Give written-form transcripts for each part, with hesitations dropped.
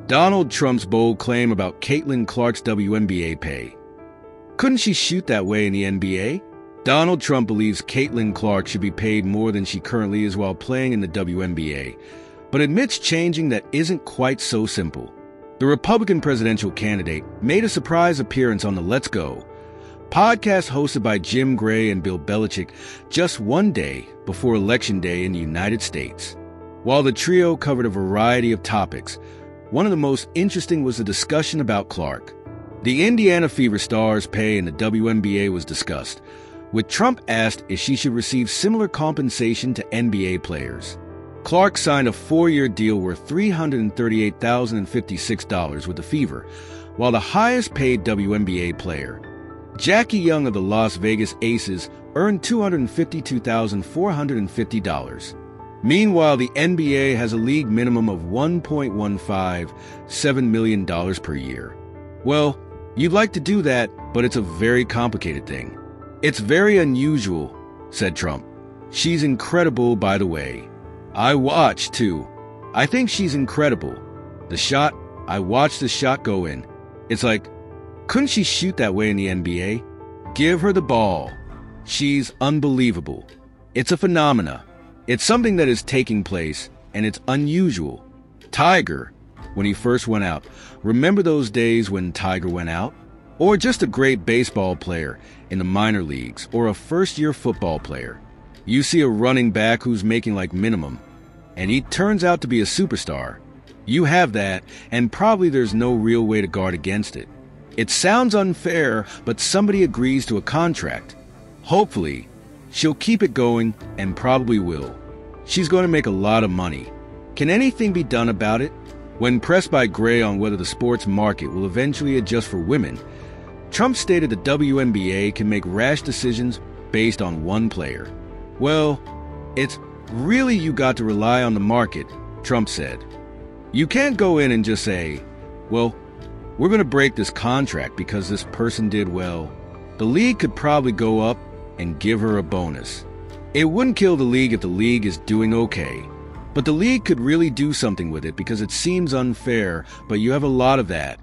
Donald Trump's bold claim about Caitlin Clark's WNBA pay. Couldn't she shoot that way in the NBA? Donald Trump believes Caitlin Clark should be paid more than she currently is while playing in the WNBA, but admits changing that isn't quite so simple. The Republican presidential candidate made a surprise appearance on the Let's Go podcast hosted by Jim Gray and Bill Belichick just one day before Election Day in the United States. While the trio covered a variety of topics, one of the most interesting was the discussion about Clark. The Indiana Fever star's pay in the WNBA was discussed, with Trump asked if she should receive similar compensation to NBA players. Clark signed a 4-year deal worth $338,056 with the Fever, while the highest-paid WNBA player, Jackie Young of the Las Vegas Aces, earned $252,450. Meanwhile, the NBA has a league minimum of $1.157 million per year. Well, you'd like to do that, but it's a very complicated thing. It's very unusual, said Trump. She's incredible, by the way. I watched, too. I think she's incredible. I watched the shot go in. It's like, couldn't she shoot that way in the NBA? Give her the ball. She's unbelievable. It's a phenomena. It's something that is taking place, and it's unusual. Tiger, when he first went out. Remember those days when Tiger went out? Or just a great baseball player in the minor leagues, or a first-year football player. You see a running back who's making like minimum, and he turns out to be a superstar. You have that, and probably there's no real way to guard against it. It sounds unfair, but somebody agrees to a contract. Hopefully, she'll keep it going and probably will. She's going to make a lot of money. Can anything be done about it? When pressed by Gray on whether the sports market will eventually adjust for women, Trump stated the WNBA can make rash decisions based on one player. Well, it's really you got to rely on the market, Trump said. You can't go in and just say, well, we're going to break this contract because this person did well. The league could probably go up and give her a bonus. It wouldn't kill the league if the league is doing okay. But the league could really do something with it because it seems unfair, but you have a lot of that.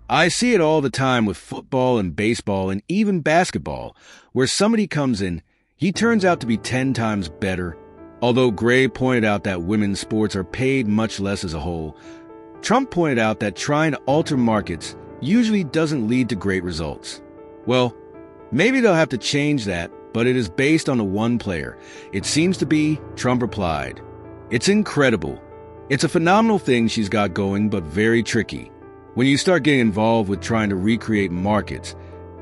I see it all the time with football and baseball and even basketball, where somebody comes in, he turns out to be 10 times better. Although Gray pointed out that women's sports are paid much less as a whole, Trump pointed out that trying to alter markets usually doesn't lead to great results. Well, maybe they'll have to change that, but it is based on the one player. It seems to be, Trump replied. It's incredible. It's a phenomenal thing she's got going, but very tricky. When you start getting involved with trying to recreate markets,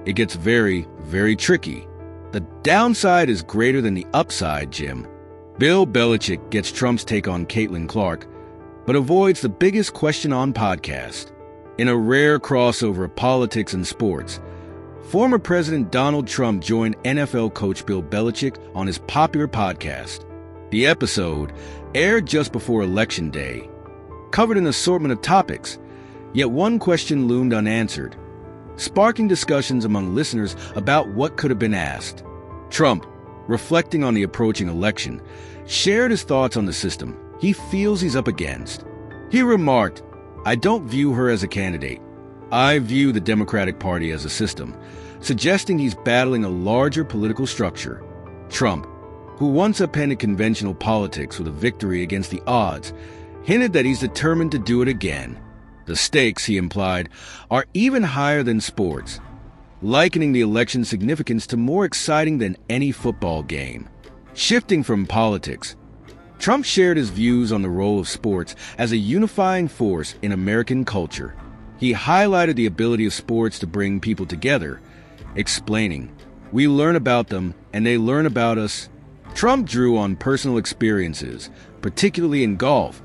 it gets very, very tricky. The downside is greater than the upside, Jim. Bill Belichick gets Trump's take on Caitlin Clark, but avoids the biggest question on podcast. In a rare crossover of politics and sports, former President Donald Trump joined NFL coach Bill Belichick on his popular podcast. The episode, aired just before Election Day, covered an assortment of topics, yet one question loomed unanswered, sparking discussions among listeners about what could have been asked. Trump, reflecting on the approaching election, shared his thoughts on the system he feels he's up against. He remarked, "I don't view her as a candidate. I view the Democratic Party as a system," suggesting he's battling a larger political structure. Trump, who once upended conventional politics with a victory against the odds, hinted that he's determined to do it again. The stakes, he implied, are even higher than sports, likening the election's significance to more exciting than any football game. Shifting from politics, Trump shared his views on the role of sports as a unifying force in American culture. He highlighted the ability of sports to bring people together, explaining, "We learn about them, and they learn about us." Trump drew on personal experiences, particularly in golf,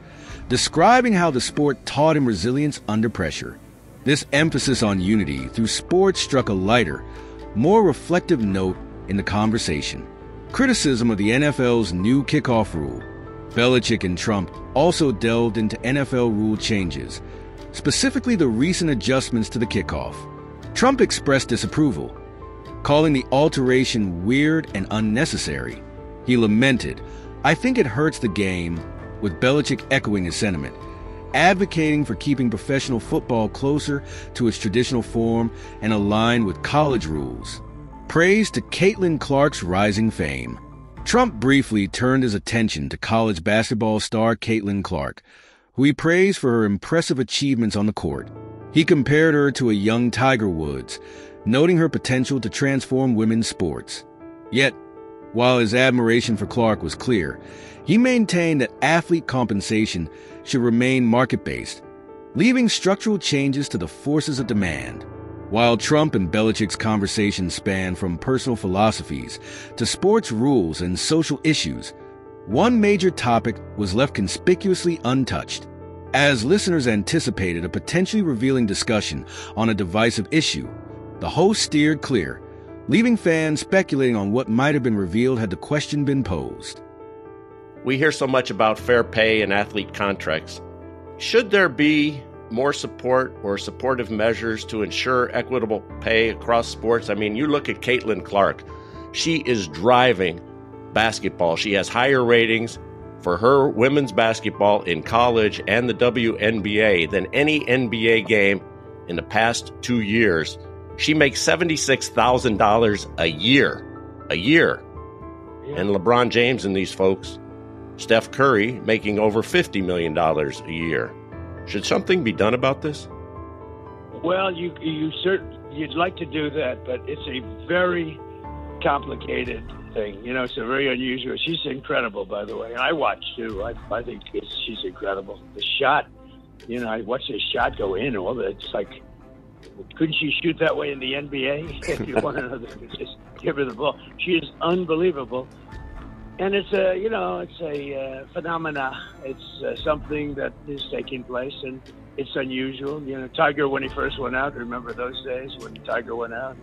describing how the sport taught him resilience under pressure. This emphasis on unity through sports struck a lighter, more reflective note in the conversation. Criticism of the NFL's new kickoff rule. Belichick and Trump also delved into NFL rule changes, specifically the recent adjustments to the kickoff. Trump expressed disapproval, calling the alteration weird and unnecessary. He lamented, "I think it hurts the game," with Belichick echoing his sentiment. advocating for keeping professional football closer to its traditional form and aligned with college rules. Praise to Caitlin Clark's rising fame. Trump briefly turned his attention to college basketball star Caitlin Clark, who he praised for her impressive achievements on the court. He compared her to a young Tiger Woods, noting her potential to transform women's sports. Yet, while his admiration for Clark was clear, he maintained that athlete compensation should remain market-based, leaving structural changes to the forces of demand. While Trump and Belichick's conversations span from personal philosophies to sports rules and social issues, one major topic was left conspicuously untouched. As listeners anticipated a potentially revealing discussion on a divisive issue, the host steered clear, leaving fans speculating on what might have been revealed had the question been posed. We hear so much about fair pay and athlete contracts. Should there be more support or supportive measures to ensure equitable pay across sports? I mean, you look at Caitlin Clark. She is driving basketball. She has higher ratings for her women's basketball in college and the WNBA than any NBA game in the past 2 years. She makes $76,000 a year. And LeBron James and these folks, Steph Curry, making over $50 million a year. Should something be done about this? Well, you'd like to do that, but it's a very complicated thing. You know, it's a very unusual. She's incredible, by the way. And I watch too. I think she's incredible. The shot, you know, I watched the shot go in. All that. It's like, couldn't she shoot that way in the NBA? If you want to know, just give her the ball. She is unbelievable. And it's a phenomena. It's something that is taking place, and it's unusual. You know, Tiger, when he first went out, remember those days when Tiger went out?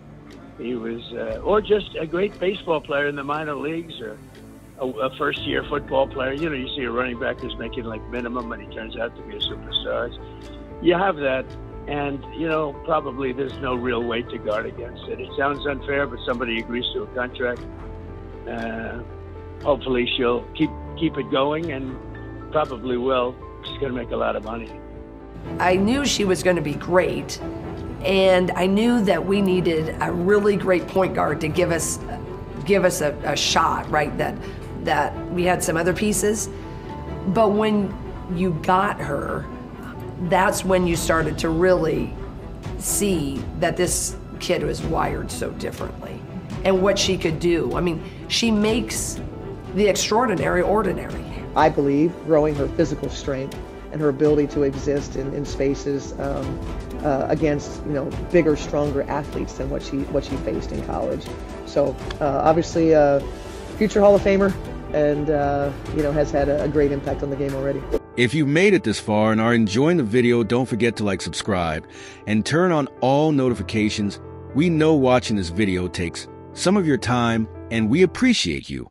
He was, or just a great baseball player in the minor leagues, or a first-year football player. You know, you see a running back who's making like minimum, and he turns out to be a superstar. You have that, and you know, probably there's no real way to guard against it. It sounds unfair, but somebody agrees to a contract. Hopefully she'll keep it going, and probably will. She's going to make a lot of money. I knew she was going to be great, and I knew that we needed a really great point guard to give us a shot, right? That we had some other pieces, but when you got her, that's when you started to really see that this kid was wired so differently and what she could do. I mean, she makes the extraordinary ordinary. I believe growing her physical strength and her ability to exist in spaces against, you know, bigger, stronger athletes than what she faced in college. So obviously future Hall of Famer, and you know, has had a great impact on the game already. If you made it this far and are enjoying the video, don't forget to subscribe and turn on all notifications. We know watching this video takes some of your time, and we appreciate you.